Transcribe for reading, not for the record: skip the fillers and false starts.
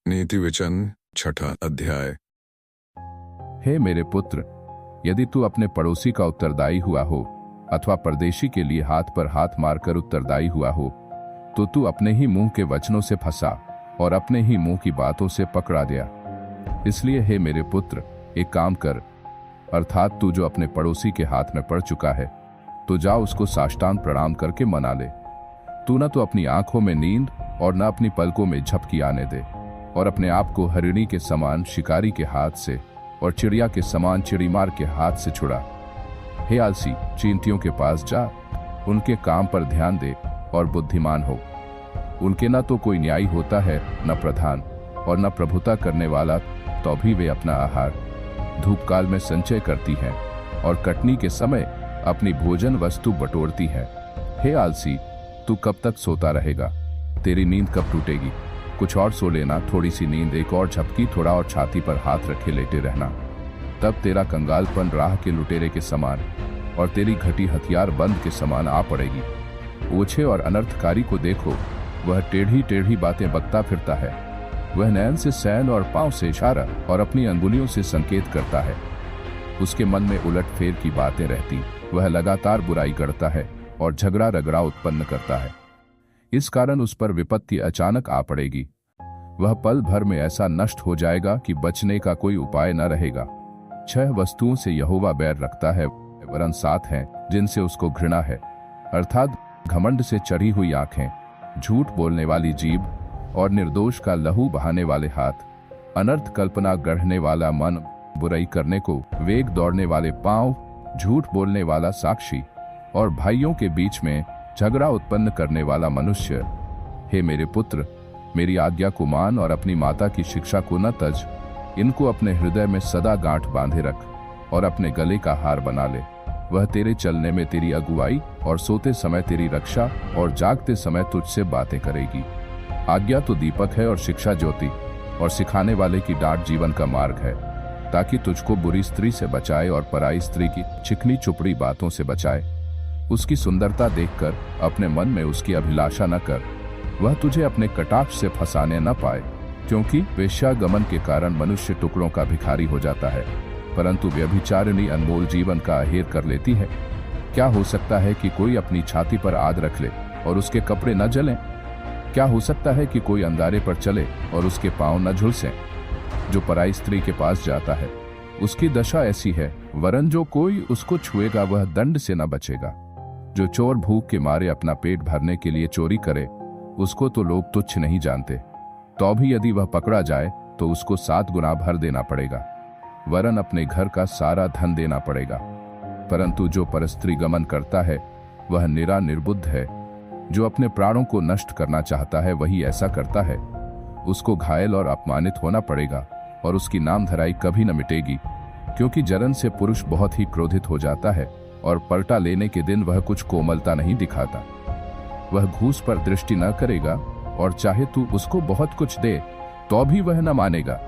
नीति वचन 6 अध्याय। हे मेरे पुत्र, यदि तू अपने पड़ोसी का उत्तरदायी हुआ हो अथवा परदेशी के लिए हाथ पर हाथ मारकर उत्तरदायी हुआ हो, तो तू अपने ही मुंह के वचनों से फंसा और अपने ही मुंह की बातों से पकड़ा गया। इसलिए हे मेरे पुत्र, एक काम कर, अर्थात तू जो अपने पड़ोसी के हाथ में पड़ चुका है, तो जा उसको साष्टांग प्रणाम करके मना ले। तू न तो अपनी आंखों में नींद और न अपनी पलकों में झपकी आने दे, और अपने आप को हरिणी के समान शिकारी के हाथ से और चिड़िया के समान चिड़ीमार के हाथ से छुड़ा। हे आलसी, चींटियों के पास जा, उनके काम पर ध्यान दे और बुद्धिमान हो। उनके न तो कोई न्यायी होता है, न प्रधान, और न प्रभुता करने वाला, तो भी वे अपना आहार धूपकाल में संचय करती हैं और कटनी के समय अपनी भोजन वस्तु बटोरती हैं। हे आलसी, तू कब तक सोता रहेगा? तेरी नींद कब टूटेगी? कुछ और सो लेना, थोड़ी सी नींद, एक और झपकी, थोड़ा और छाती पर हाथ रखे लेटे रहना। तब तेरा कंगालपन राह के लुटेरे के समान और तेरी घटी हथियार बंद के समान आ पड़ेगी। ओछे और अनर्थकारी को देखो, वह टेढ़ी टेढ़ी बातें बकता फिरता है। वह नयन से सैन और पांव से इशारा और अपनी अंगुलियों से संकेत करता है। उसके मन में उलट फेर की बातें रहती। वह लगातार बुराई करता है और झगड़ा रगड़ा उत्पन्न करता है। इस कारण उस पर विपत्ति अचानक आ पड़ेगी। वह पल भर में ऐसा नष्ट हो जाएगा कि बचने का कोई उपाय न रहेगा। 6 वस्तुओं से यहोवा बैर रखता है, वरन 7 हैं जिनसे उसको घृणा है, अर्थात घमंड से चढ़ी हुई आंखें, झूठ बोलने वाली जीभ और निर्दोष का लहू बहाने वाले हाथ, अनर्थ कल्पना गढ़ने वाला मन, बुराई करने को वेग दौड़ने वाले पांव, झूठ बोलने वाला साक्षी और भाइयों के बीच में झगड़ा उत्पन्न करने वाला मनुष्य। हे मेरे पुत्र, मेरी आज्ञा को मान और अपनी माता की शिक्षा को न तज। इनको अपने हृदय में सदा गांठ बांधे रख और अपने गले का हार बना ले। वह तेरे चलने में तेरी अगुवाई और सोते समय तेरी रक्षा और जागते समय तुझसे बातें करेगी। आज्ञा तो दीपक है और शिक्षा ज्योति, और सिखाने वाले की डांट जीवन का मार्ग है, ताकि तुझको बुरी स्त्री से बचाए और पराई स्त्री की चिकनी चुपड़ी बातों से बचाए। उसकी सुंदरता देखकर अपने मन में उसकी अभिलाषा न कर। वह तुझे अपने कटाक्ष से फंसाने न पाए, क्योंकि वेश्यागमन के कारण मनुष्य टुकड़ों का भिखारी हो जाता है, परंतु व्यभिचारिणी अनमोल जीवन का अहेर कर लेती है। क्या हो सकता है कि कोई अपनी छाती पर आग रख ले और उसके कपड़े न जलें? क्या हो सकता है कि कोई अंगारे पर चले और उसके पांव न झुलसें? जो पराई स्त्री के पास जाता है, उसकी दशा ऐसी है, वरन जो कोई उसको छुएगा वह दंड से न बचेगा। जो चोर भूख के मारे अपना पेट भरने के लिए चोरी करे, उसको तो लोग तुच्छ नहीं जानते, तो भी यदि वह पकड़ा जाए तो उसको 7 गुना भर देना पड़ेगा, वरन अपने घर का सारा धन देना पड़ेगा। परंतु जो परस्त्री गमन करता है वह निरा निर्बुद्ध है। जो अपने प्राणों को नष्ट करना चाहता है वही ऐसा करता है। उसको घायल और अपमानित होना पड़ेगा और उसकी नामधराई कभी न मिटेगी, क्योंकि जलन से पुरुष बहुत ही क्रोधित हो जाता है और पलटा लेने के दिन वह कुछ कोमलता नहीं दिखाता। वह घूस पर दृष्टि न करेगा और चाहे तू उसको बहुत कुछ दे तो भी वह न मानेगा।